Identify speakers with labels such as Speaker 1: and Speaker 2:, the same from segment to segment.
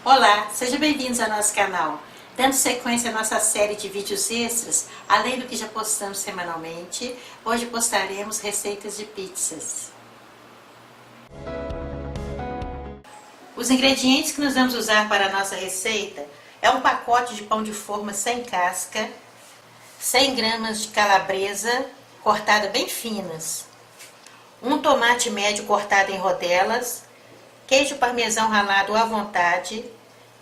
Speaker 1: Olá, sejam bem-vindos ao nosso canal. Dando sequência à nossa série de vídeos extras, além do que já postamos semanalmente, hoje postaremos receitas de pizzas. Os ingredientes que nós vamos usar para a nossa receita é um pacote de pão de forma sem casca, 100 gramas de calabresa cortada bem finas, um tomate médio cortado em rodelas, queijo parmesão ralado à vontade,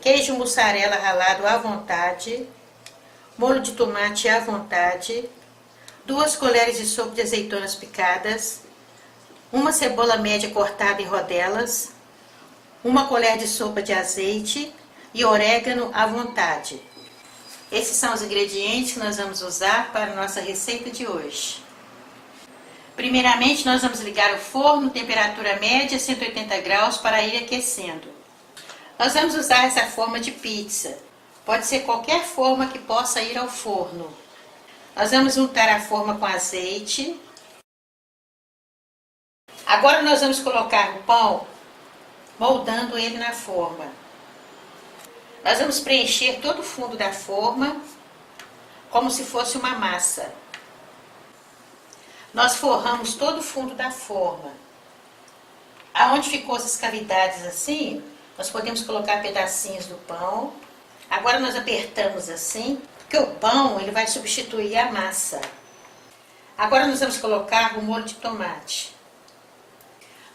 Speaker 1: queijo mussarela ralado à vontade, molho de tomate à vontade, 2 colheres de sopa de azeitonas picadas, uma cebola média cortada em rodelas, 1 colher de sopa de azeite e orégano à vontade. Esses são os ingredientes que nós vamos usar para a nossa receita de hoje. Primeiramente, nós vamos ligar o forno, temperatura média, 180 graus, para ir aquecendo. Nós vamos usar essa forma de pizza. Pode ser qualquer forma que possa ir ao forno. Nós vamos untar a forma com azeite. Agora nós vamos colocar o pão, moldando ele na forma. Nós vamos preencher todo o fundo da forma, como se fosse uma massa. Nós forramos todo o fundo da forma. Aonde ficou essas cavidades assim, nós podemos colocar pedacinhos do pão. Agora nós apertamos assim, porque o pão ele vai substituir a massa. Agora nós vamos colocar o molho de tomate.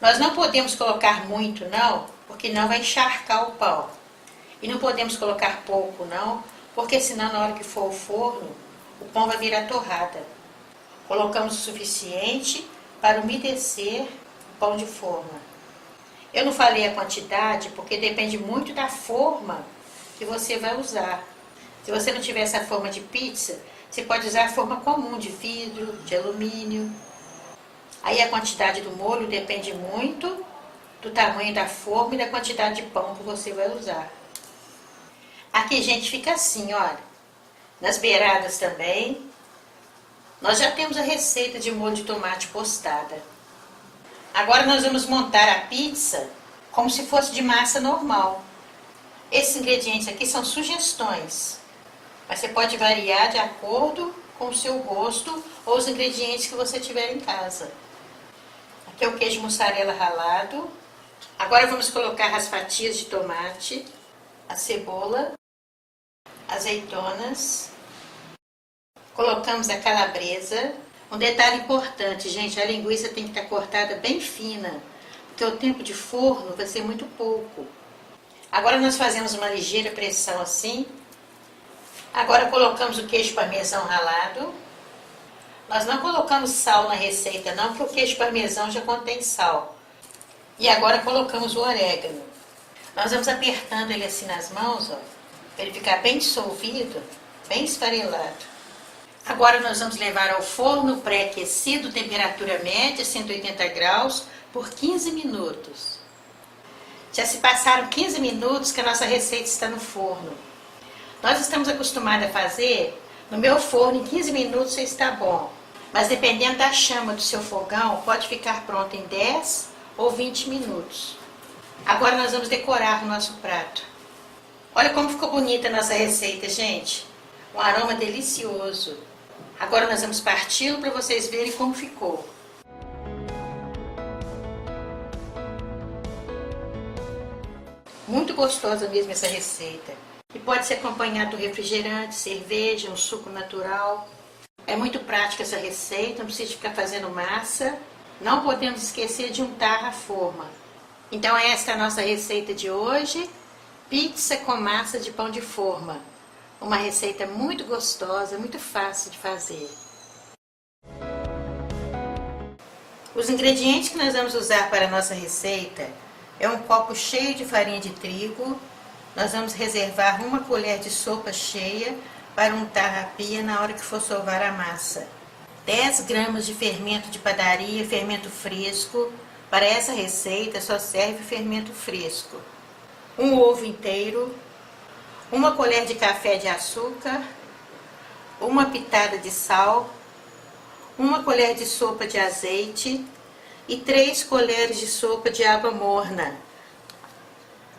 Speaker 1: Nós não podemos colocar muito não, porque não vai encharcar o pão. E não podemos colocar pouco não, porque senão na hora que for ao forno, o pão vai virar torrada. Colocamos o suficiente para umedecer o pão de forma. Eu não falei a quantidade porque depende muito da forma que você vai usar. Se você não tiver essa forma de pizza, você pode usar a forma comum de vidro, de alumínio. Aí a quantidade do molho depende muito do tamanho da forma e da quantidade de pão que você vai usar. Aqui, gente, fica assim, olha. Nas beiradas também. Nós já temos a receita de molho de tomate postada. Agora nós vamos montar a pizza como se fosse de massa normal. Esses ingredientes aqui são sugestões, mas você pode variar de acordo com o seu gosto ou os ingredientes que você tiver em casa. Aqui é o queijo mussarela ralado. Agora vamos colocar as fatias de tomate, a cebola, azeitonas. Colocamos a calabresa. Um detalhe importante, gente, a linguiça tem que estar cortada bem fina, porque o tempo de forno vai ser muito pouco. Agora nós fazemos uma ligeira pressão assim. Agora colocamos o queijo parmesão ralado. Nós não colocamos sal na receita não, porque o queijo parmesão já contém sal. E agora colocamos o orégano. Nós vamos apertando ele assim nas mãos, ó, para ele ficar bem dissolvido, bem esfarelado. Agora nós vamos levar ao forno pré-aquecido, temperatura média, 180 graus, por 15 minutos. Já se passaram 15 minutos que a nossa receita está no forno. Nós estamos acostumados a fazer, no meu forno, em 15 minutos já está bom. Mas dependendo da chama do seu fogão, pode ficar pronto em 10 ou 20 minutos. Agora nós vamos decorar o nosso prato. Olha como ficou bonita a nossa receita, gente. Um aroma delicioso. Agora nós vamos parti-lo para vocês verem como ficou. Muito gostosa mesmo essa receita. E pode ser acompanhado do refrigerante, cerveja, um suco natural. É muito prática essa receita, não precisa ficar fazendo massa. Não podemos esquecer de untar a forma. Então esta é a nossa receita de hoje. Pizza com massa de pão de forma. Uma receita muito gostosa, muito fácil de fazer. Os ingredientes que nós vamos usar para a nossa receita é um copo cheio de farinha de trigo. Nós vamos reservar 1 colher de sopa cheia para untar a pia na hora que for sovar a massa. 10 gramas de fermento de padaria, fermento fresco. Para essa receita só serve fermento fresco. 1 ovo inteiro. 1 colher de café de açúcar, 1 pitada de sal, 1 colher de sopa de azeite e 3 colheres de sopa de água morna.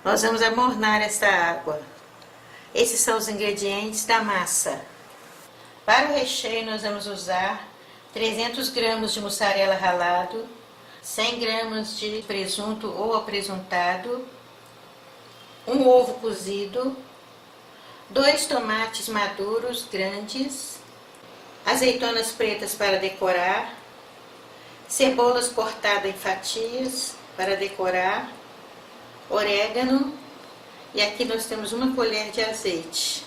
Speaker 1: nós vamos amornar esta água. Esses são os ingredientes da massa. Para o recheio, nós vamos usar 300 gramas de mussarela ralado, 100 gramas de presunto ou apresuntado, um ovo cozido, 2 tomates maduros grandes, azeitonas pretas para decorar, cebolas cortadas em fatias para decorar, orégano e aqui nós temos uma colher de azeite.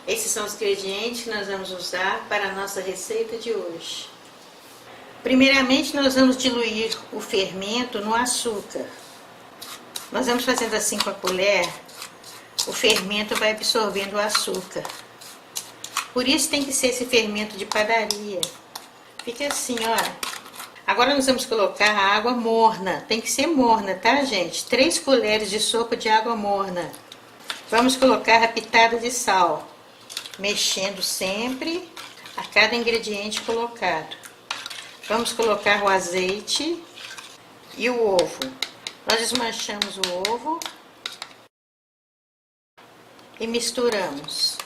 Speaker 1: Esses são os ingredientes que nós vamos usar para a nossa receita de hoje. Primeiramente nós vamos diluir o fermento no açúcar. Nós vamos fazendo assim com a colher, o fermento vai absorvendo o açúcar. Por isso tem que ser esse fermento de padaria. Fica assim, ó. Agora nós vamos colocar a água morna. Tem que ser morna, tá, gente? 3 colheres de sopa de água morna. Vamos colocar a pitada de sal, mexendo sempre a cada ingrediente colocado. Vamos colocar o azeite e o ovo. Nós desmanchamos o ovo e misturamos.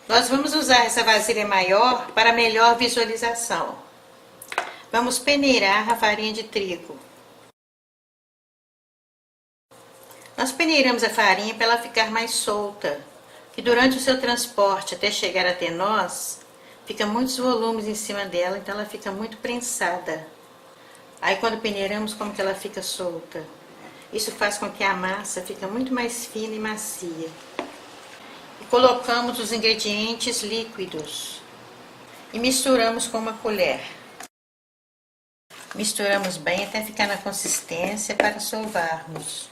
Speaker 1: Nós vamos usar essa vasilha maior para melhor visualização. Vamos peneirar a farinha de trigo. Nós peneiramos a farinha para ela ficar mais solta, que durante o seu transporte até chegar até nós, fica muitos volumes em cima dela, então ela fica muito prensada. Aí quando peneiramos, como que ela fica solta? Isso faz com que a massa fique muito mais fina e macia. E colocamos os ingredientes líquidos e misturamos com uma colher. Misturamos bem até ficar na consistência para sovarmos.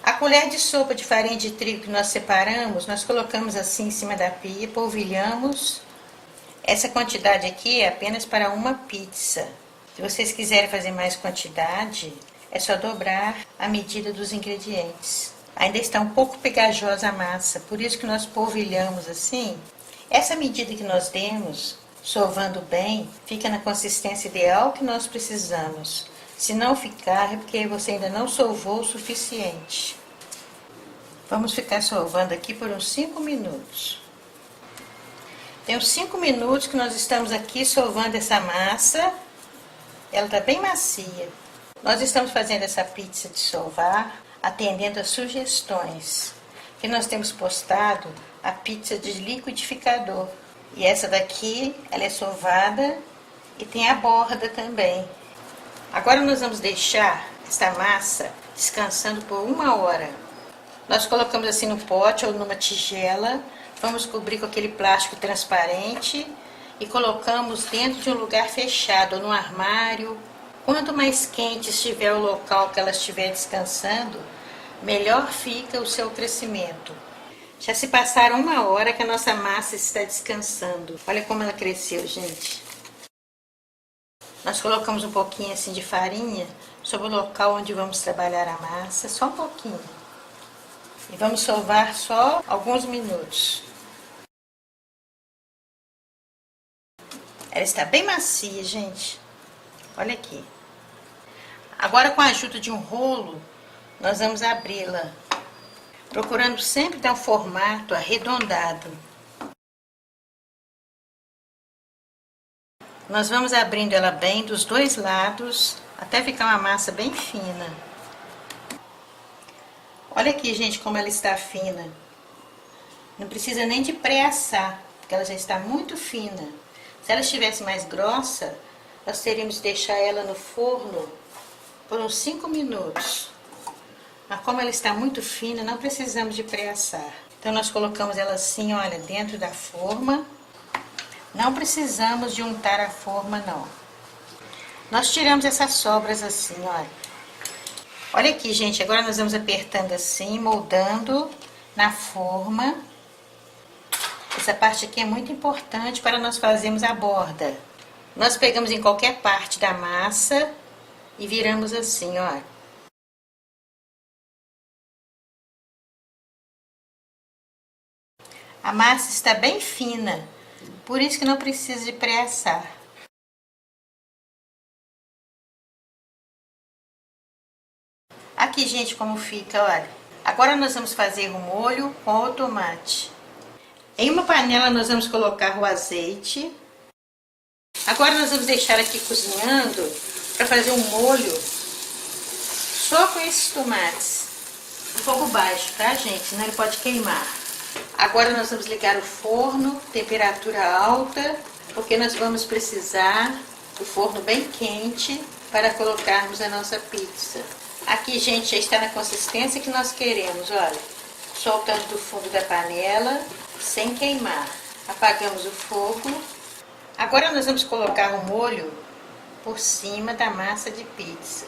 Speaker 1: A colher de sopa de farinha de trigo que nós separamos, nós colocamos assim em cima da pia, polvilhamos. Essa quantidade aqui é apenas para uma pizza. Se vocês quiserem fazer mais quantidade, é só dobrar a medida dos ingredientes. Ainda está um pouco pegajosa a massa, por isso que nós polvilhamos assim. Essa medida que nós demos, sovando bem, fica na consistência ideal que nós precisamos. Se não ficar, é porque você ainda não sovou o suficiente. Vamos ficar sovando aqui por uns 5 minutos. Tem uns 5 minutos que nós estamos aqui sovando essa massa. Ela está bem macia. Nós estamos fazendo essa pizza de sovar, atendendo às sugestões. Que nós temos postado a pizza de liquidificador. E essa daqui, ela é sovada e tem a borda também. Agora nós vamos deixar essa massa descansando por 1 hora. Nós colocamos assim no pote ou numa tigela, vamos cobrir com aquele plástico transparente e colocamos dentro de um lugar fechado, ou no armário. Quanto mais quente estiver o local que ela estiver descansando, melhor fica o seu crescimento. Já se passaram 1 hora que a nossa massa está descansando. Olha como ela cresceu, gente. Nós colocamos um pouquinho assim de farinha sobre o local onde vamos trabalhar a massa, só um pouquinho. E vamos sovar só alguns minutos. Ela está bem macia, gente. Olha aqui. Agora, com a ajuda de um rolo, nós vamos abri-la, procurando sempre dar um formato arredondado. Nós vamos abrindo ela bem dos 2 lados, até ficar uma massa bem fina. Olha aqui, gente, como ela está fina. Não precisa nem de pré-assar, porque ela já está muito fina. Se ela estivesse mais grossa, nós teríamos de deixar ela no forno por uns 5 minutos. Mas como ela está muito fina, não precisamos de pré-assar. Então nós colocamos ela assim, olha, dentro da forma. Não precisamos de untar a forma, não. Nós tiramos essas sobras assim, olha. Olha aqui, gente, agora nós vamos apertando assim, moldando na forma. Essa parte aqui é muito importante para nós fazermos a borda. Nós pegamos em qualquer parte da massa e viramos assim, ó. A massa está bem fina, por isso que não precisa de pré-assar. Aqui, gente, como fica, olha. Agora nós vamos fazer o molho com o tomate. Em uma panela nós vamos colocar o azeite. Agora nós vamos deixar aqui cozinhando para fazer um molho só com esses tomates. Em fogo baixo, tá, gente? Senão ele pode queimar. Agora nós vamos ligar o forno, temperatura alta, porque nós vamos precisar do forno bem quente para colocarmos a nossa pizza. Aqui, gente, já está na consistência que nós queremos, olha. Soltando do fundo da panela, sem queimar. Apagamos o fogo. Agora nós vamos colocar o molho por cima da massa de pizza.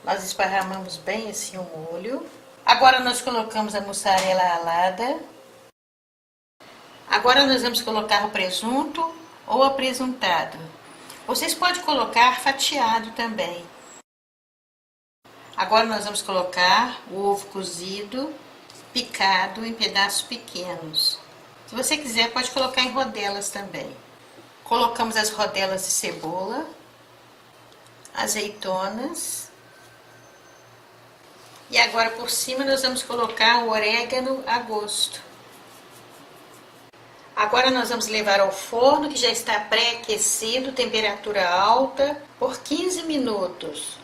Speaker 1: Nós esparramamos bem assim o molho. Agora nós colocamos a mussarela ralada. Agora nós vamos colocar o presunto ou apresuntado. Vocês podem colocar fatiado também. Agora nós vamos colocar o ovo cozido, picado em pedaços pequenos. Se você quiser, pode colocar em rodelas também. Colocamos as rodelas de cebola, azeitonas. E agora por cima nós vamos colocar o orégano a gosto. Agora nós vamos levar ao forno que já está pré-aquecido, temperatura alta, por 15 minutos.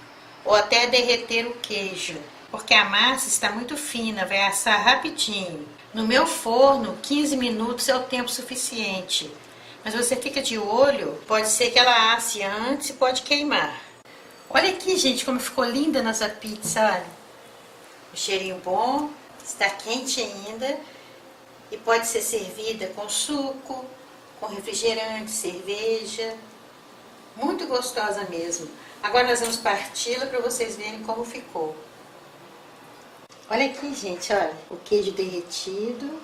Speaker 1: Ou até derreter o queijo. Porque a massa está muito fina, vai assar rapidinho. No meu forno, 15 minutos é o tempo suficiente. Mas você fica de olho, pode ser que ela asse antes e pode queimar. Olha aqui, gente, como ficou linda a nossa pizza, olha. O cheirinho bom, está quente ainda e pode ser servida com suco, com refrigerante, cerveja. Muito gostosa mesmo. Agora nós vamos parti-la para vocês verem como ficou. Olha aqui, gente, olha, o queijo derretido.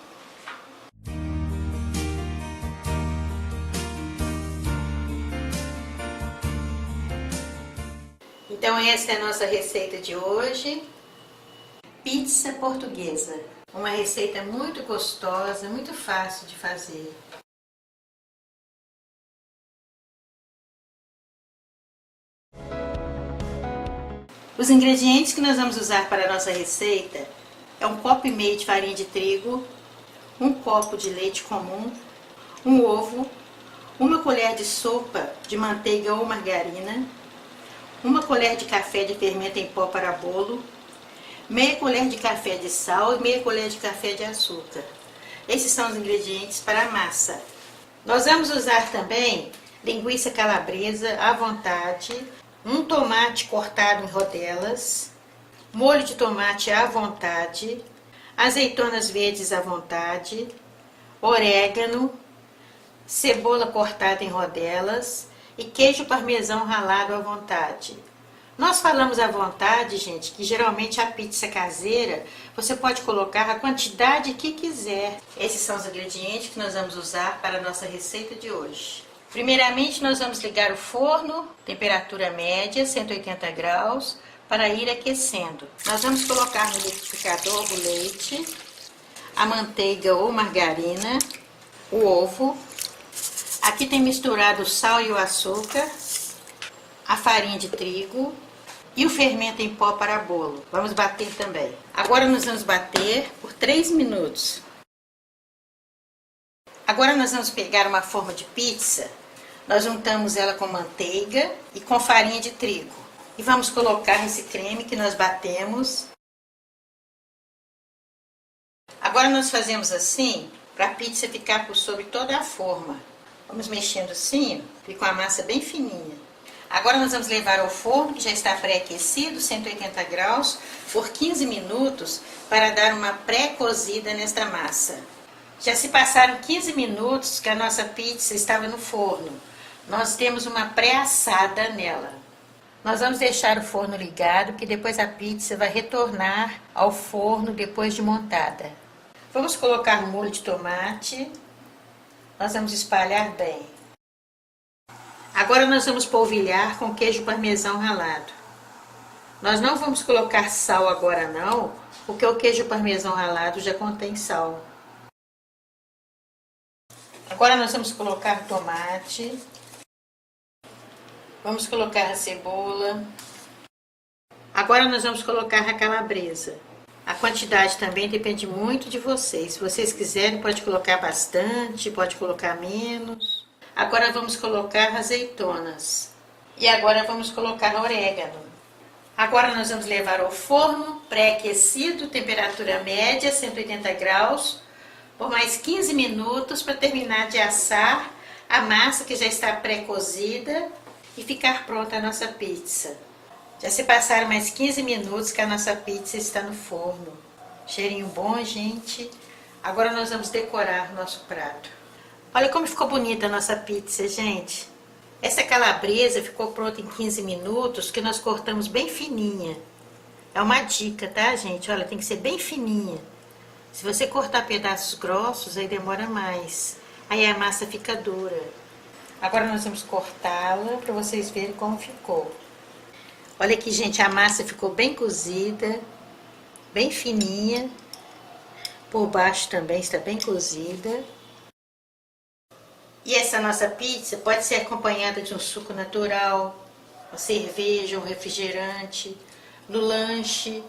Speaker 1: Então essa é a nossa receita de hoje. Pizza portuguesa. Uma receita muito gostosa, muito fácil de fazer. Os ingredientes que nós vamos usar para a nossa receita é 1,5 copo de farinha de trigo, 1 copo de leite comum, um ovo, 1 colher de sopa de manteiga ou margarina, 1 colher de café de fermento em pó para bolo, meia colher de café de sal e meia colher de café de açúcar. Esses são os ingredientes para a massa. Nós vamos usar também linguiça calabresa à vontade, um tomate cortado em rodelas, molho de tomate à vontade, azeitonas verdes à vontade, orégano, cebola cortada em rodelas e queijo parmesão ralado à vontade. Nós falamos à vontade, gente, que geralmente a pizza caseira você pode colocar a quantidade que quiser. Esses são os ingredientes que nós vamos usar para a nossa receita de hoje. Primeiramente, nós vamos ligar o forno, temperatura média, 180 graus, para ir aquecendo. Nós vamos colocar no liquidificador o leite, a manteiga ou margarina, o ovo. Aqui tem misturado o sal e o açúcar, a farinha de trigo e o fermento em pó para bolo. Vamos bater também. Agora nós vamos bater por 3 minutos. Agora nós vamos pegar uma forma de pizza. Nós juntamos ela com manteiga e com farinha de trigo. E vamos colocar esse creme que nós batemos. Agora nós fazemos assim, para a pizza ficar por sobre toda a forma. Vamos mexendo assim, fica uma massa bem fininha. Agora nós vamos levar ao forno, que já está pré-aquecido, 180 graus, por 15 minutos, para dar uma pré-cozida nesta massa. Já se passaram 15 minutos que a nossa pizza estava no forno. Nós temos uma pré-assada nela. Nós vamos deixar o forno ligado, que depois a pizza vai retornar ao forno depois de montada. Vamos colocar o molho de tomate. Nós vamos espalhar bem. Agora nós vamos polvilhar com queijo parmesão ralado. Nós não vamos colocar sal agora não, porque o queijo parmesão ralado já contém sal. Agora nós vamos colocar tomate. Vamos colocar a cebola. Agora nós vamos colocar a calabresa. A quantidade também depende muito de vocês. Se vocês quiserem, pode colocar bastante, pode colocar menos. Agora vamos colocar azeitonas. E agora vamos colocar orégano. Agora nós vamos levar ao forno pré-aquecido, temperatura média, 180 graus, por mais 15 minutos para terminar de assar a massa que já está pré-cozida e ficar pronta a nossa pizza. Já se passaram mais 15 minutos que a nossa pizza está no forno. Cheirinho bom, gente. Agora nós vamos decorar o nosso prato. Olha como ficou bonita a nossa pizza, gente. Essa calabresa ficou pronta em 15 minutos, que nós cortamos bem fininha. É uma dica, tá, gente? Olha, tem que ser bem fininha. Se você cortar pedaços grossos, aí demora mais. Aí a massa fica dura. Agora nós vamos cortá-la para vocês verem como ficou. Olha aqui, gente, a massa ficou bem cozida, bem fininha. Por baixo também está bem cozida. E essa nossa pizza pode ser acompanhada de um suco natural, uma cerveja, um refrigerante, no lanche,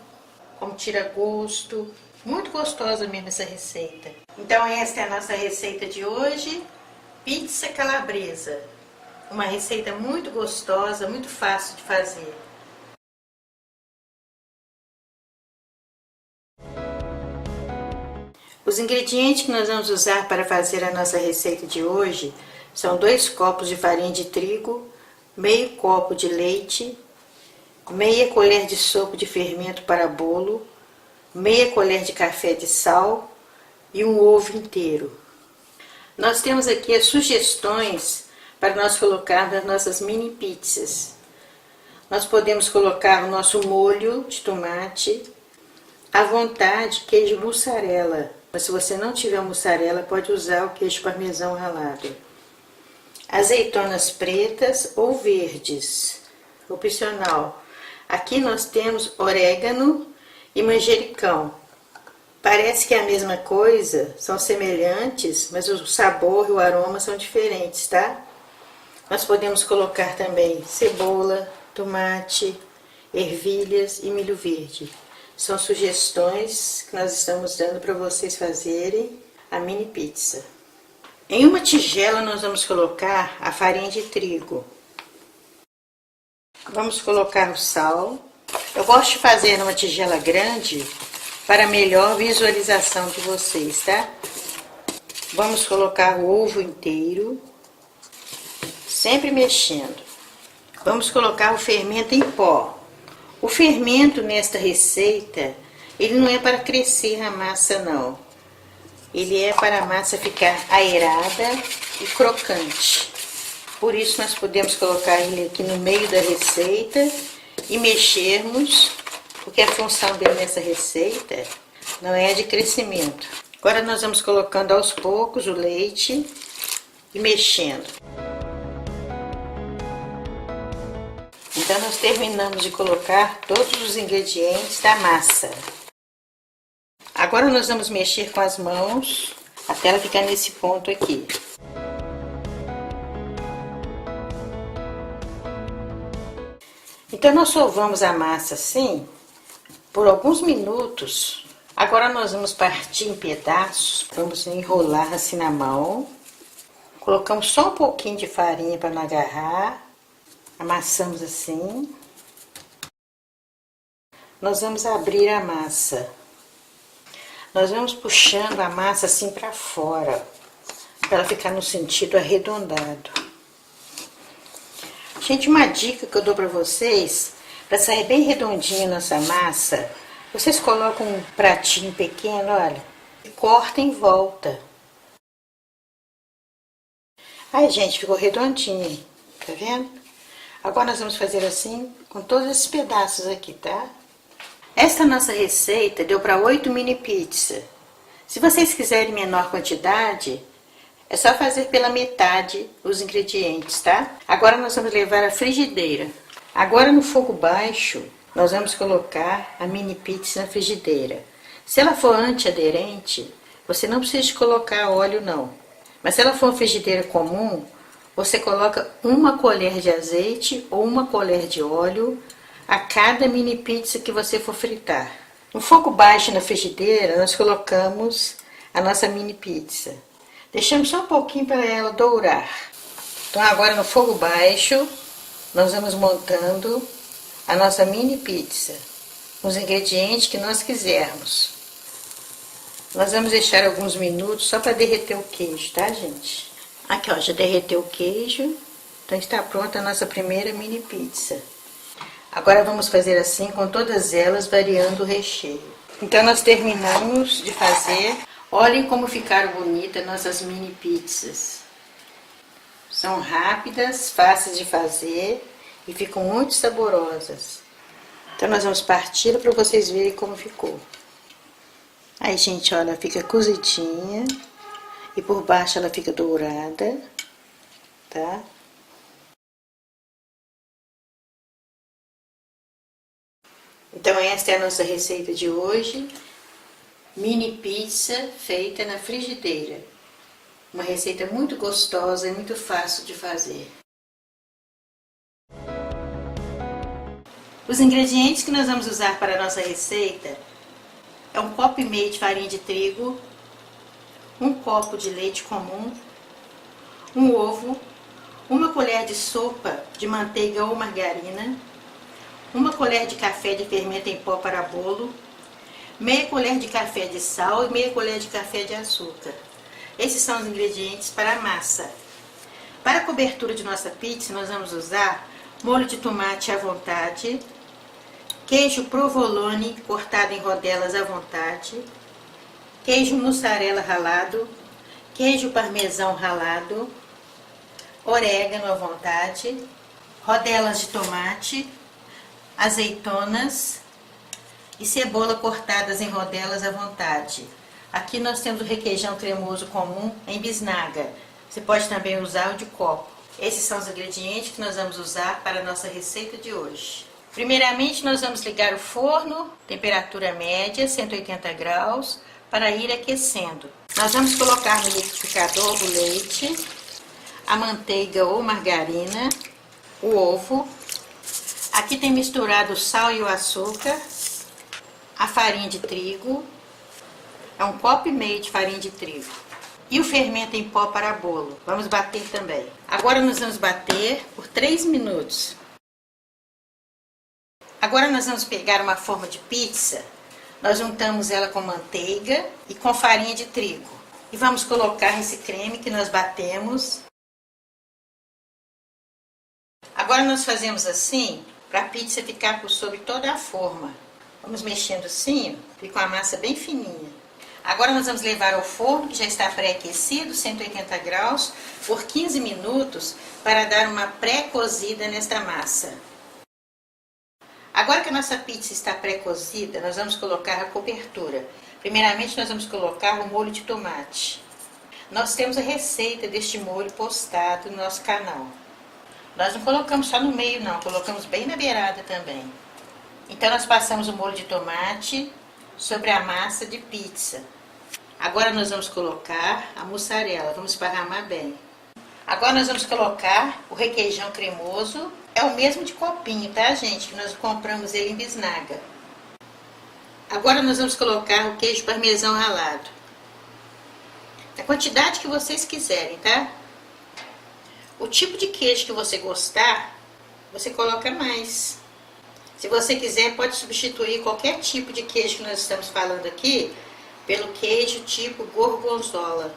Speaker 1: como tira-gosto. Muito gostosa mesmo essa receita. Então esta é a nossa receita de hoje, pizza calabresa. Uma receita muito gostosa, muito fácil de fazer. Os ingredientes que nós vamos usar para fazer a nossa receita de hoje são 2 copos de farinha de trigo, meio copo de leite, meia colher de sopa de fermento para bolo, meia colher de café de sal e um ovo inteiro. Nós temos aqui as sugestões para nós colocar nas nossas mini pizzas. Nós podemos colocar o nosso molho de tomate, à vontade, queijo mussarela. Mas se você não tiver mussarela, pode usar o queijo parmesão ralado. Azeitonas pretas ou verdes, opcional. Aqui nós temos orégano e manjericão. Parece que é a mesma coisa, são semelhantes, mas o sabor e o aroma são diferentes, tá? Nós podemos colocar também cebola, tomate, ervilhas e milho verde. São sugestões que nós estamos dando para vocês fazerem a mini pizza. Em uma tigela nós vamos colocar a farinha de trigo. Vamos colocar o sal. Eu gosto de fazer numa tigela grande para melhor visualização de vocês, tá? Vamos colocar o ovo inteiro, sempre mexendo. Vamos colocar o fermento em pó. O fermento nesta receita, ele não é para crescer a massa não. Ele é para a massa ficar aerada e crocante. Por isso nós podemos colocar ele aqui no meio da receita e mexermos, porque a função dele nessa receita não é a de crescimento. Agora nós vamos colocando aos poucos o leite e mexendo. Então nós terminamos de colocar todos os ingredientes da massa. Agora nós vamos mexer com as mãos até ela ficar nesse ponto aqui. Então nós sovamos a massa assim por alguns minutos. Agora nós vamos partir em pedaços, vamos enrolar assim na mão. Colocamos só um pouquinho de farinha para não agarrar. Amassamos assim. Nós vamos abrir a massa. Nós vamos puxando a massa assim para fora, para ela ficar no sentido arredondado. Gente, uma dica que eu dou para vocês, para sair bem redondinha nossa massa, vocês colocam um pratinho pequeno, olha, e cortam em volta. Ai, gente, ficou redondinho, tá vendo? Agora nós vamos fazer assim com todos esses pedaços aqui, tá? Esta nossa receita deu para 8 mini pizza. Se vocês quiserem menor quantidade, é só fazer pela metade os ingredientes, tá? Agora nós vamos levar à frigideira. Agora no fogo baixo, nós vamos colocar a mini pizza na frigideira. Se ela for antiaderente, você não precisa de colocar óleo não. Mas se ela for uma frigideira comum, você coloca 1 colher de azeite ou 1 colher de óleo a cada mini pizza que você for fritar. No fogo baixo na frigideira, nós colocamos a nossa mini pizza. Deixamos só um pouquinho para ela dourar. Então agora no fogo baixo, nós vamos montando a nossa mini pizza, os ingredientes que nós quisermos. Nós vamos deixar alguns minutos só para derreter o queijo, tá, gente? Aqui, ó, já derreteu o queijo, então está pronta a nossa primeira mini pizza. Agora vamos fazer assim com todas elas, variando o recheio. Então nós terminamos de fazer. Olhem como ficaram bonitas nossas mini pizzas. São rápidas, fáceis de fazer e ficam muito saborosas. Então nós vamos partir para vocês verem como ficou. Aí, gente, olha, fica cozidinha e por baixo ela fica dourada, tá? Então esta é a nossa receita de hoje, mini pizza feita na frigideira. Uma receita muito gostosa e muito fácil de fazer. Os ingredientes que nós vamos usar para a nossa receita é 1,5 copo de farinha de trigo, 1 copo de leite comum, um ovo, 1 colher de sopa de manteiga ou margarina, 1 colher de café de fermento em pó para bolo, meia colher de café de sal e meia colher de café de açúcar. Esses são os ingredientes para a massa. Para a cobertura de nossa pizza, nós vamos usar molho de tomate à vontade, queijo provolone cortado em rodelas à vontade, queijo mussarela ralado, queijo parmesão ralado, orégano à vontade, rodelas de tomate, azeitonas e cebola cortadas em rodelas à vontade. Aqui nós temos o requeijão cremoso comum em bisnaga. Você pode também usar o de copo. Esses são os ingredientes que nós vamos usar para a nossa receita de hoje. Primeiramente, nós vamos ligar o forno, temperatura média, 180 graus, para ir aquecendo. Nós vamos colocar no liquidificador o leite, a manteiga ou margarina, o ovo. Aqui tem misturado o sal e o açúcar, a farinha de trigo, é 1,5 copo de farinha de trigo. E o fermento em pó para bolo. Vamos bater também. Agora nós vamos bater por 3 minutos. Agora nós vamos pegar uma forma de pizza, nós juntamos ela com manteiga e com farinha de trigo. E vamos colocar esse creme que nós batemos. Agora nós fazemos assim, para a pizza ficar por sobre toda a forma. Vamos mexendo assim, fica uma massa bem fininha. Agora nós vamos levar ao forno, que já está pré-aquecido, 180 graus, por 15 minutos, para dar uma pré-cozida nesta massa. Agora que a nossa pizza está pré-cozida, nós vamos colocar a cobertura. Primeiramente, nós vamos colocar o molho de tomate. Nós temos a receita deste molho postado no nosso canal. Nós não colocamos só no meio, não. Colocamos bem na beirada também. Então, nós passamos o molho de tomate sobre a massa de pizza. Agora, nós vamos colocar a mussarela. Vamos esparramar bem. Agora, nós vamos colocar o requeijão cremoso. É o mesmo de copinho, tá, gente? Que nós compramos ele em bisnaga. Agora nós vamos colocar o queijo parmesão ralado. A quantidade que vocês quiserem, tá? O tipo de queijo que você gostar, você coloca mais. Se você quiser, pode substituir qualquer tipo de queijo que nós estamos falando aqui pelo queijo tipo gorgonzola.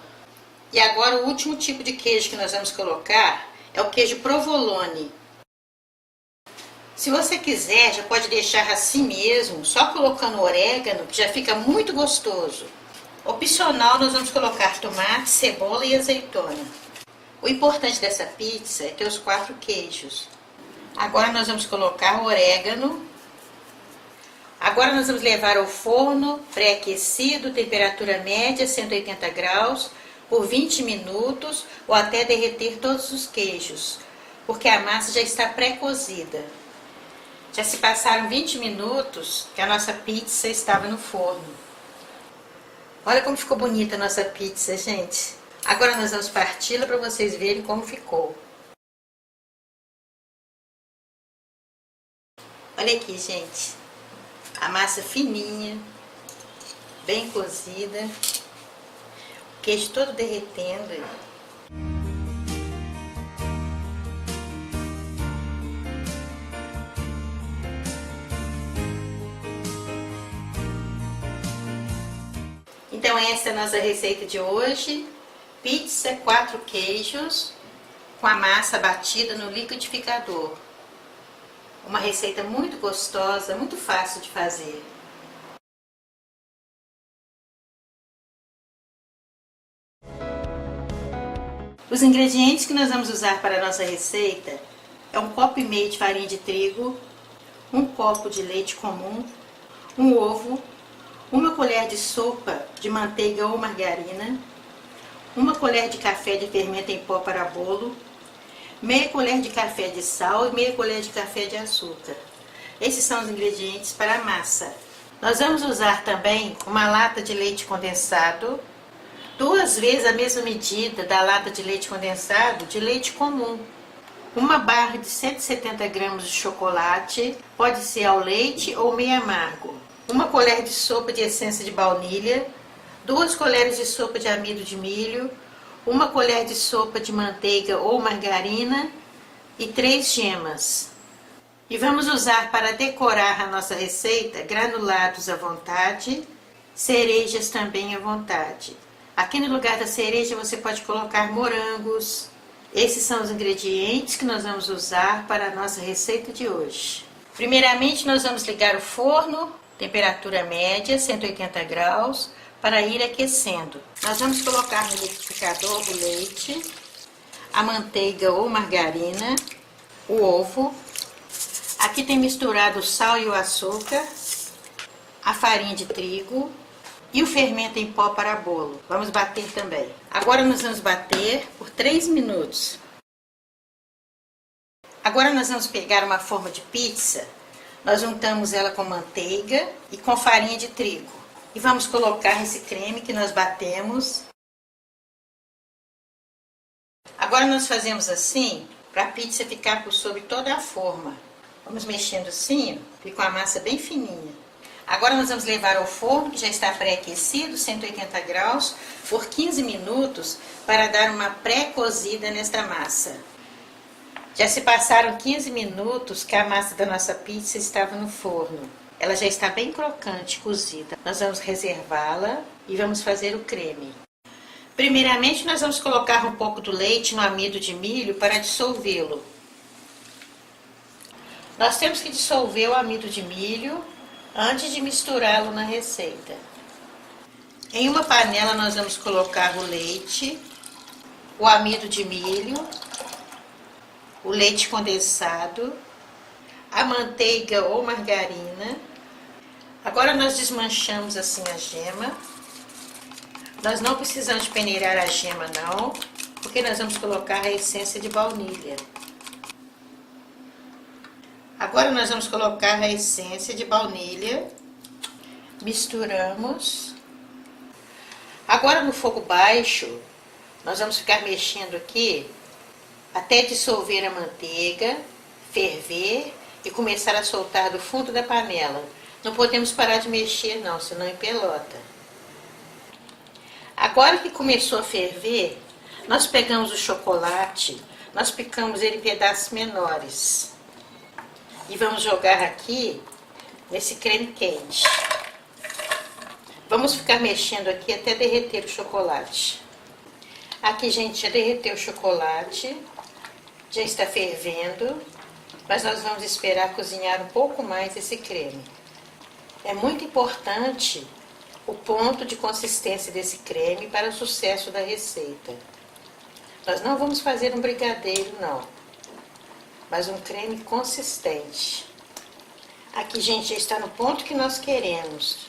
Speaker 1: E agora o último tipo de queijo que nós vamos colocar é o queijo provolone. Se você quiser, já pode deixar assim mesmo, só colocando orégano, que já fica muito gostoso. Opcional, nós vamos colocar tomate, cebola e azeitona. O importante dessa pizza é ter os 4 queijos. Agora nós vamos colocar o orégano. Agora nós vamos levar ao forno, pré-aquecido, temperatura média, 180 graus, por 20 minutos ou até derreter todos os queijos, porque a massa já está pré-cozida. Já se passaram 20 minutos que a nossa pizza estava no forno. Olha como ficou bonita a nossa pizza, gente. Agora nós vamos parti-la para vocês verem como ficou. Olha aqui, gente. A massa fininha, bem cozida. O queijo todo derretendo. Então essa é a nossa receita de hoje. Pizza 4 queijos com a massa batida no liquidificador. Uma receita muito gostosa, muito fácil de fazer. Os ingredientes que nós vamos usar para a nossa receita é 1,5 copo de farinha de trigo, 1 copo de leite comum, um ovo, 1 colher de sopa de manteiga ou margarina, 1 colher de café de fermento em pó para bolo, meia colher de café de sal e meia colher de café de açúcar. Esses são os ingredientes para a massa. Nós vamos usar também uma lata de leite condensado, 2 vezes a mesma medida da lata de leite condensado de leite comum, uma barra de 170 gramas de chocolate, pode ser ao leite ou meio amargo, 1 colher de sopa de essência de baunilha, 2 colheres de sopa de amido de milho, 1 colher de sopa de manteiga ou margarina e 3 gemas. E vamos usar para decorar a nossa receita granulados à vontade, cerejas também à vontade. Aqui no lugar da cereja você pode colocar morangos. Esses são os ingredientes que nós vamos usar para a nossa receita de hoje. Primeiramente nós vamos ligar o forno, temperatura média, 180 graus, para ir aquecendo. Nós vamos colocar no liquidificador o leite, a manteiga ou margarina, o ovo. Aqui tem misturado o sal e o açúcar, a farinha de trigo e o fermento em pó para bolo. Vamos bater também. Agora nós vamos bater por 3 minutos. Agora nós vamos pegar uma forma de pizza. Nós juntamos ela com manteiga e com farinha de trigo. E vamos colocar esse creme que nós batemos. Agora nós fazemos assim, para a pizza ficar por sobre toda a forma. Vamos mexendo assim, fica uma massa bem fininha. Agora nós vamos levar ao forno, que já está pré-aquecido, 180 graus, por 15 minutos, para dar uma pré-cozida nesta massa. Já se passaram 15 minutos que a massa da nossa pizza estava no forno. Ela já está bem crocante, cozida. Nós vamos reservá-la e vamos fazer o creme. Primeiramente, nós vamos colocar um pouco do leite no amido de milho para dissolvê-lo. Nós temos que dissolver o amido de milho antes de misturá-lo na receita. Em uma panela, nós vamos colocar o leite, o amido de milho, o leite condensado, a manteiga ou margarina. Agora nós desmanchamos assim a gema. Nós não precisamos peneirar a gema não, porque nós vamos colocar a essência de baunilha. Agora nós vamos colocar a essência de baunilha. Misturamos. Agora no fogo baixo, nós vamos ficar mexendo aqui até dissolver a manteiga, ferver e começar a soltar do fundo da panela. Não podemos parar de mexer não, senão empelota. Agora que começou a ferver, nós pegamos o chocolate, nós picamos ele em pedaços menores. E vamos jogar aqui nesse creme quente. Vamos ficar mexendo aqui até derreter o chocolate. Aqui, gente, já derreteu o chocolate, já está fervendo. Mas nós vamos esperar cozinhar um pouco mais esse creme. É muito importante o ponto de consistência desse creme para o sucesso da receita. Nós não vamos fazer um brigadeiro, não, mas um creme consistente. Aqui, gente, já está no ponto que nós queremos.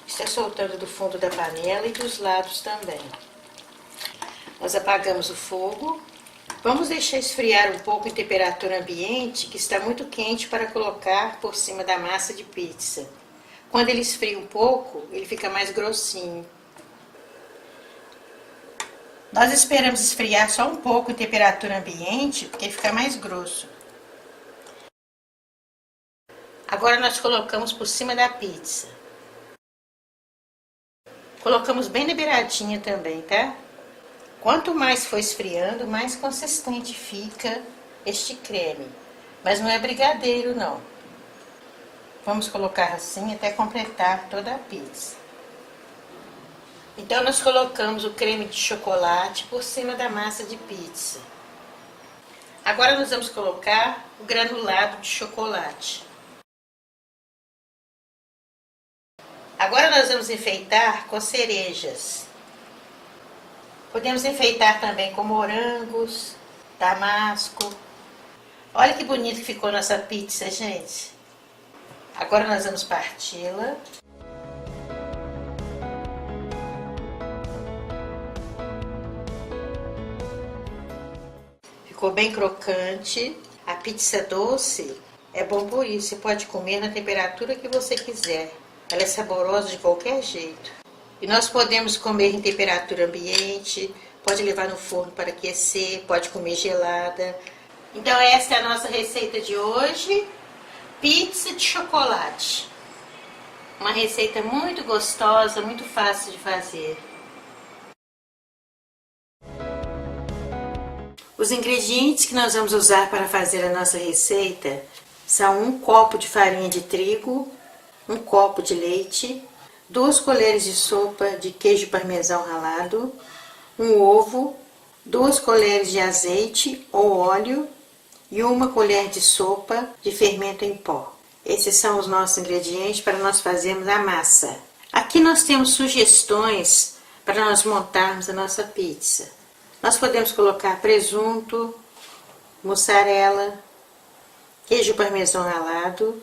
Speaker 1: Está soltando do fundo da panela e dos lados também. Nós apagamos o fogo. Vamos deixar esfriar um pouco em temperatura ambiente, que está muito quente para colocar por cima da massa de pizza. Quando ele esfria um pouco, ele fica mais grossinho. Nós esperamos esfriar só um pouco em temperatura ambiente, porque ele fica mais grosso. Agora nós colocamos por cima da pizza. Colocamos bem na beiradinha também, tá? Quanto mais for esfriando, mais consistente fica este creme. Mas não é brigadeiro, não. Vamos colocar assim até completar toda a pizza. Então nós colocamos o creme de chocolate por cima da massa de pizza. Agora nós vamos colocar o granulado de chocolate. Agora nós vamos enfeitar com cerejas. Podemos enfeitar também com morangos, damasco. Olha que bonito que ficou nossa pizza, gente. Agora nós vamos parti-la. Ficou bem crocante. A pizza doce é bom por isso. Você pode comer na temperatura que você quiser. Ela é saborosa de qualquer jeito. E nós podemos comer em temperatura ambiente, pode levar no forno para aquecer, pode comer gelada. Então essa é a nossa receita de hoje, pizza de chocolate. Uma receita muito gostosa, muito fácil de fazer. Os ingredientes que nós vamos usar para fazer a nossa receita são 1 copo de farinha de trigo, 1 copo de leite, 2 colheres de sopa de queijo parmesão ralado, 1 ovo, 2 colheres de azeite ou óleo e 1 colher de sopa de fermento em pó. Esses são os nossos ingredientes para nós fazermos a massa. Aqui nós temos sugestões para nós montarmos a nossa pizza. Nós podemos colocar presunto, mussarela, queijo parmesão ralado,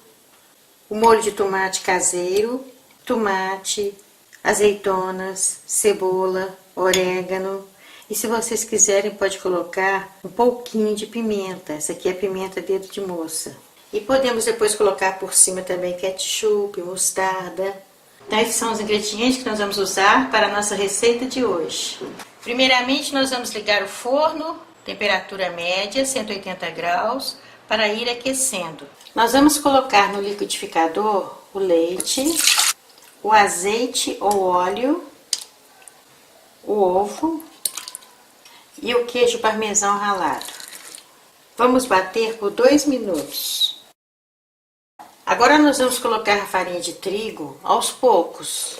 Speaker 1: o molho de tomate caseiro, tomate, azeitonas, cebola, orégano. E se vocês quiserem, pode colocar um pouquinho de pimenta. Essa aqui é pimenta dedo de moça. E podemos depois colocar por cima também ketchup, mostarda. Então esses são os ingredientes que nós vamos usar para a nossa receita de hoje. Primeiramente nós vamos ligar o forno, temperatura média, 180 graus, para ir aquecendo. Nós vamos colocar no liquidificador o leite, o azeite ou óleo, o ovo e o queijo parmesão ralado. Vamos bater por 2 minutos. Agora nós vamos colocar a farinha de trigo aos poucos.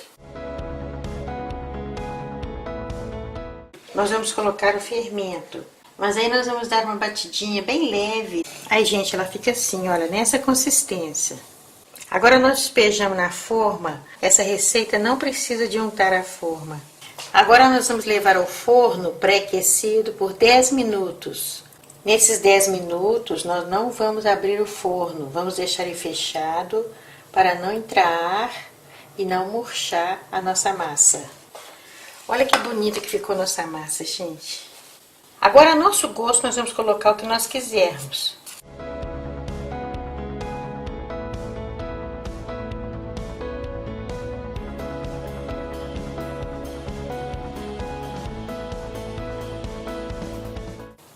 Speaker 1: Nós vamos colocar o fermento. Mas aí nós vamos dar uma batidinha bem leve. Aí, gente, ela fica assim, olha, nessa consistência. Agora nós despejamos na forma. Essa receita não precisa de untar a forma. Agora nós vamos levar ao forno pré-aquecido por 10 minutos. Nesses 10 minutos nós não vamos abrir o forno. Vamos deixar ele fechado para não entrar ar e não murchar a nossa massa. Olha que bonita que ficou nossa massa, gente. Agora, a nosso gosto, nós vamos colocar o que nós quisermos.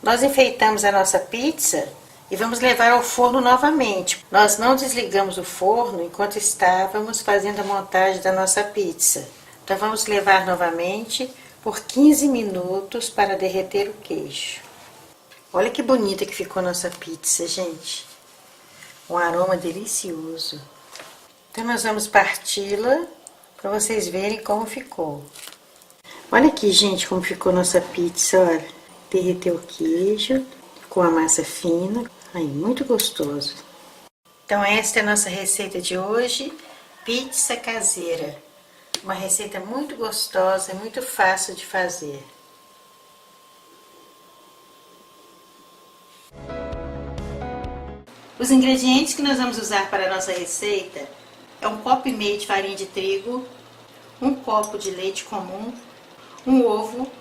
Speaker 1: Nós enfeitamos a nossa pizza e vamos levar ao forno novamente. Nós não desligamos o forno enquanto estávamos fazendo a montagem da nossa pizza. Então, vamos levar novamente por 15 minutos para derreter o queijo. Olha que bonita que ficou nossa pizza, gente. Um aroma delicioso. Então nós vamos parti-la para vocês verem como ficou. Olha aqui, gente, como ficou nossa pizza, olha. Derreteu o queijo, com a massa fina. Aí, muito gostoso. Então esta é a nossa receita de hoje, pizza caseira. Uma receita muito gostosa, muito fácil de fazer. Os ingredientes que nós vamos usar para a nossa receita é 1,5 copo de farinha de trigo, 1 copo de leite comum, 1 ovo,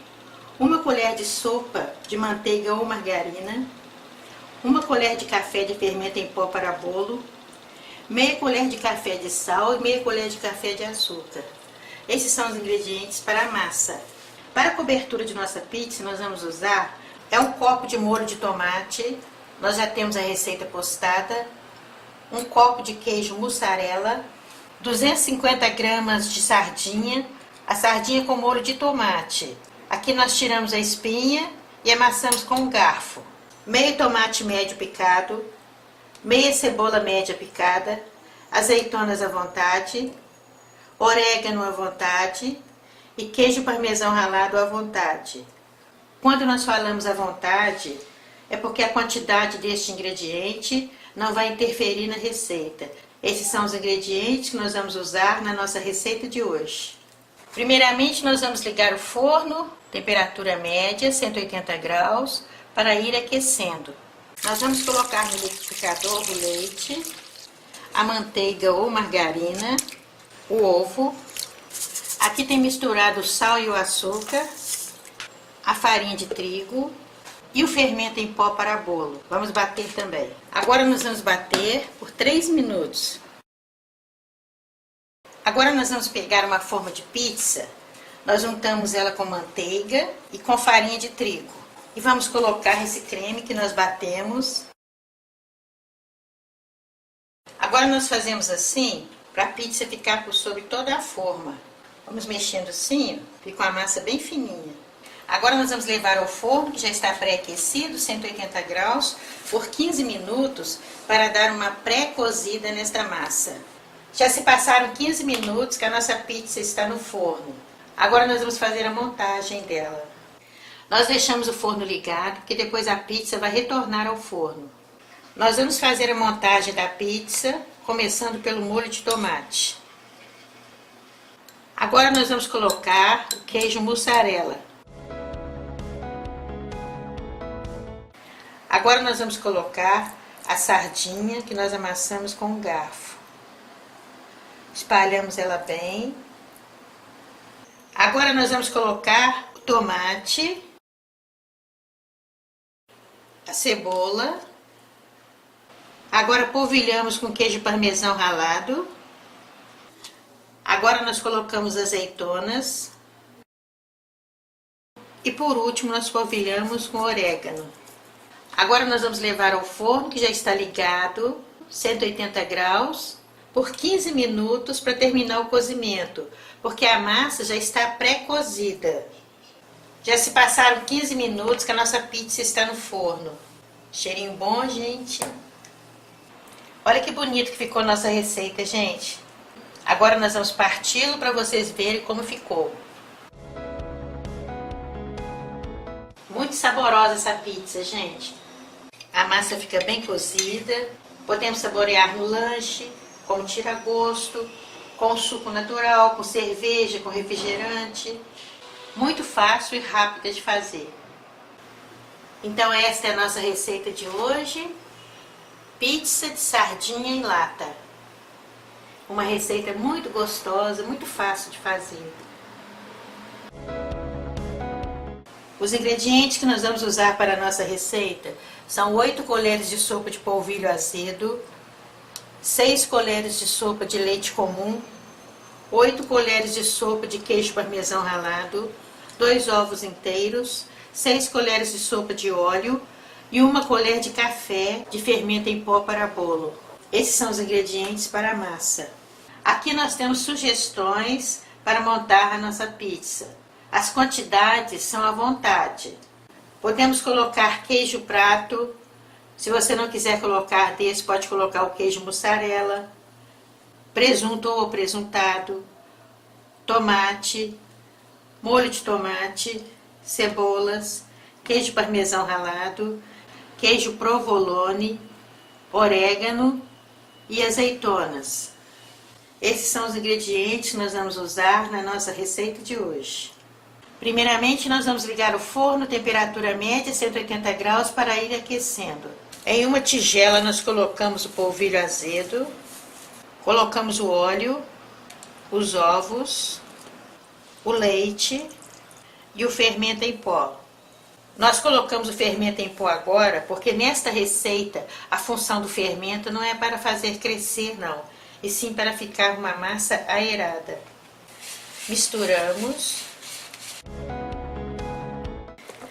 Speaker 1: 1 colher de sopa de manteiga ou margarina, 1 colher de café de fermento em pó para bolo, meia colher de café de sal e meia colher de café de açúcar. Esses são os ingredientes para a massa. Para a cobertura de nossa pizza, nós vamos usar 1 copo de molho de tomate. Nós já temos a receita postada. um copo de queijo mussarela, 250 gramas de sardinha, a sardinha com molho de tomate. Aqui nós tiramos a espinha e amassamos com um garfo. Meio tomate médio picado, meia cebola média picada, azeitonas à vontade, orégano à vontade e queijo parmesão ralado à vontade. Quando nós falamos à vontade, é porque a quantidade deste ingrediente não vai interferir na receita. Esses são os ingredientes que nós vamos usar na nossa receita de hoje. Primeiramente, nós vamos ligar o forno, temperatura média, 180 graus, para ir aquecendo. Nós vamos colocar no liquidificador o leite, a manteiga ou margarina, o ovo. Aqui tem misturado o sal e o açúcar, a farinha de trigo e o fermento em pó para bolo. Vamos bater também. Agora nós vamos bater por 3 minutos. Agora nós vamos pegar uma forma de pizza, nós juntamos ela com manteiga e com farinha de trigo. E vamos colocar esse creme que nós batemos. Agora nós fazemos assim, para a pizza ficar por sobre toda a forma. Vamos mexendo assim, fica uma massa bem fininha. Agora nós vamos levar ao forno, que já está pré-aquecido, 180 graus, por 15 minutos, para dar uma pré-cozida nesta massa. Já se passaram 15 minutos que a nossa pizza está no forno. Agora nós vamos fazer a montagem dela. Nós deixamos o forno ligado, porque depois a pizza vai retornar ao forno. Nós vamos fazer a montagem da pizza, começando pelo molho de tomate. Agora nós vamos colocar o queijo mussarela. Agora nós vamos colocar a sardinha que nós amassamos com um garfo. Espalhamos ela bem. Agora nós vamos colocar o tomate, a cebola. Agora polvilhamos com queijo parmesão ralado. Agora nós colocamos azeitonas. E por último nós polvilhamos com orégano. Agora nós vamos levar ao forno, que já está ligado, 180 graus, por 15 minutos para terminar o cozimento, porque a massa já está pré-cozida. Já se passaram 15 minutos que a nossa pizza está no forno. Cheirinho bom, gente. Olha que bonito que ficou a nossa receita, gente. Agora nós vamos parti-lo para vocês verem como ficou. Muito saborosa essa pizza, gente. A massa fica bem cozida. Podemos saborear no lanche, como tira-gosto, com suco natural, com cerveja, com refrigerante. Muito fácil e rápida de fazer. Então esta é a nossa receita de hoje. Pizza de sardinha em lata. Uma receita muito gostosa, muito fácil de fazer. Os ingredientes que nós vamos usar para a nossa receita são 8 colheres de sopa de polvilho azedo, 6 colheres de sopa de leite comum, 8 colheres de sopa de queijo parmesão ralado, 2 ovos inteiros, 6 colheres de sopa de óleo e 1 colher de café de fermento em pó para bolo. Esses são os ingredientes para a massa. Aqui nós temos sugestões para montar a nossa pizza. As quantidades são à vontade. Podemos colocar queijo prato. Se você não quiser colocar desse, pode colocar o queijo mussarela, presunto ou presuntado, tomate, molho de tomate, cebolas, queijo parmesão ralado, queijo provolone, orégano e azeitonas. Esses são os ingredientes que nós vamos usar na nossa receita de hoje. Primeiramente, nós vamos ligar o forno, temperatura média, 180 graus, para ir aquecendo. Em uma tigela, nós colocamos o polvilho azedo, colocamos o óleo, os ovos, o leite e o fermento em pó. Nós colocamos o fermento em pó agora, porque nesta receita, a função do fermento não é para fazer crescer, não, e sim para ficar uma massa aerada. Misturamos.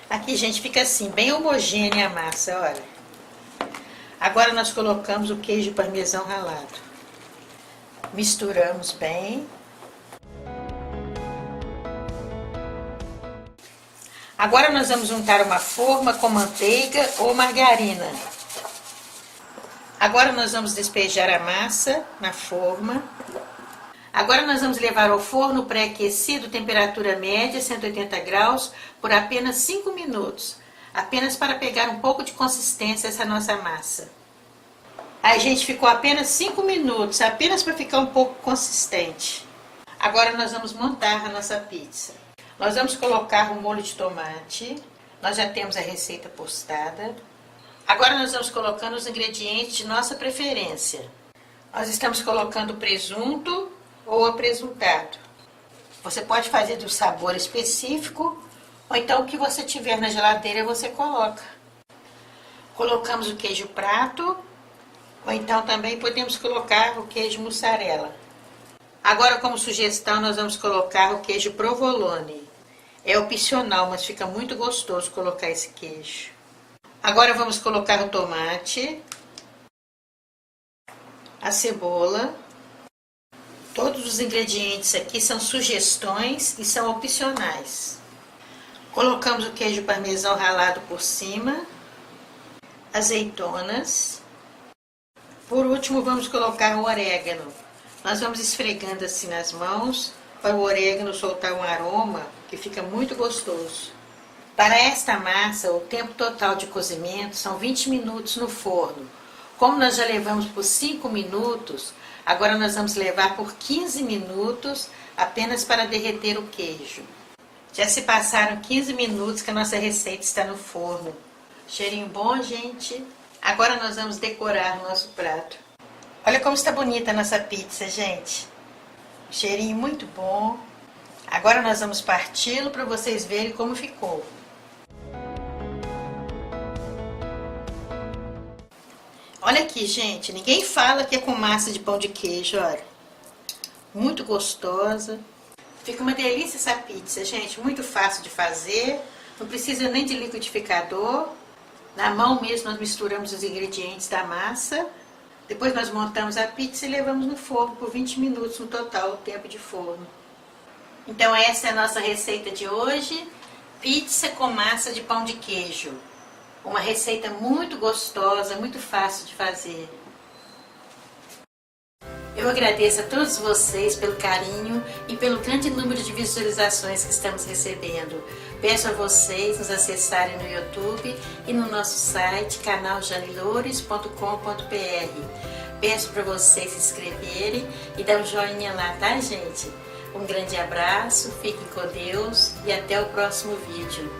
Speaker 1: Aqui, gente, fica assim, bem homogênea a massa, olha. Agora nós colocamos o queijo parmesão ralado. Misturamos bem. Agora nós vamos untar uma forma com manteiga ou margarina. Agora nós vamos despejar a massa na forma. Agora nós vamos levar ao forno pré-aquecido, temperatura média, 180 graus, por apenas 5 minutos. Apenas para pegar um pouco de consistência essa nossa massa. Aí, gente, ficou apenas 5 minutos, apenas para ficar um pouco consistente. Agora nós vamos montar a nossa pizza. Nós vamos colocar o molho de tomate. Nós já temos a receita postada. Agora nós vamos colocando os ingredientes de nossa preferência. Nós estamos colocando presunto ou apresuntado. Você pode fazer de um sabor específico, ou então o que você tiver na geladeira você coloca. Colocamos o queijo prato, ou então também podemos colocar o queijo mussarela. Agora, como sugestão, nós vamos colocar o queijo provolone. É opcional, mas fica muito gostoso colocar esse queijo. Agora vamos colocar o tomate, a cebola. Todos os ingredientes aqui são sugestões e são opcionais. Colocamos o queijo parmesão ralado por cima, azeitonas. Por último, vamos colocar o orégano. Nós vamos esfregando assim nas mãos para o orégano soltar um aroma que fica muito gostoso. Para esta massa, o tempo total de cozimento são 20 minutos no forno. Como nós já levamos por 5 minutos, agora nós vamos levar por 15 minutos apenas para derreter o queijo. Já se passaram 15 minutos que a nossa receita está no forno. Cheirinho bom, gente? Agora nós vamos decorar o nosso prato. Olha como está bonita a nossa pizza, gente. Cheirinho muito bom. Agora nós vamos parti-lo para vocês verem como ficou. Olha aqui, gente. Ninguém fala que é com massa de pão de queijo, olha. Muito gostosa. Fica uma delícia essa pizza, gente. Muito fácil de fazer. Não precisa nem de liquidificador. Na mão mesmo nós misturamos os ingredientes da massa. Depois nós montamos a pizza e levamos no forno por 20 minutos no total, o tempo de forno. Então essa é a nossa receita de hoje. Pizza com massa de pão de queijo. Uma receita muito gostosa, muito fácil de fazer. Eu agradeço a todos vocês pelo carinho e pelo grande número de visualizações que estamos recebendo. Peço a vocês nos acessarem no YouTube e no nosso site canaljanilores.com.br. Peço para vocês se inscreverem e dar um joinha lá, tá, gente? Um grande abraço, fiquem com Deus e até o próximo vídeo.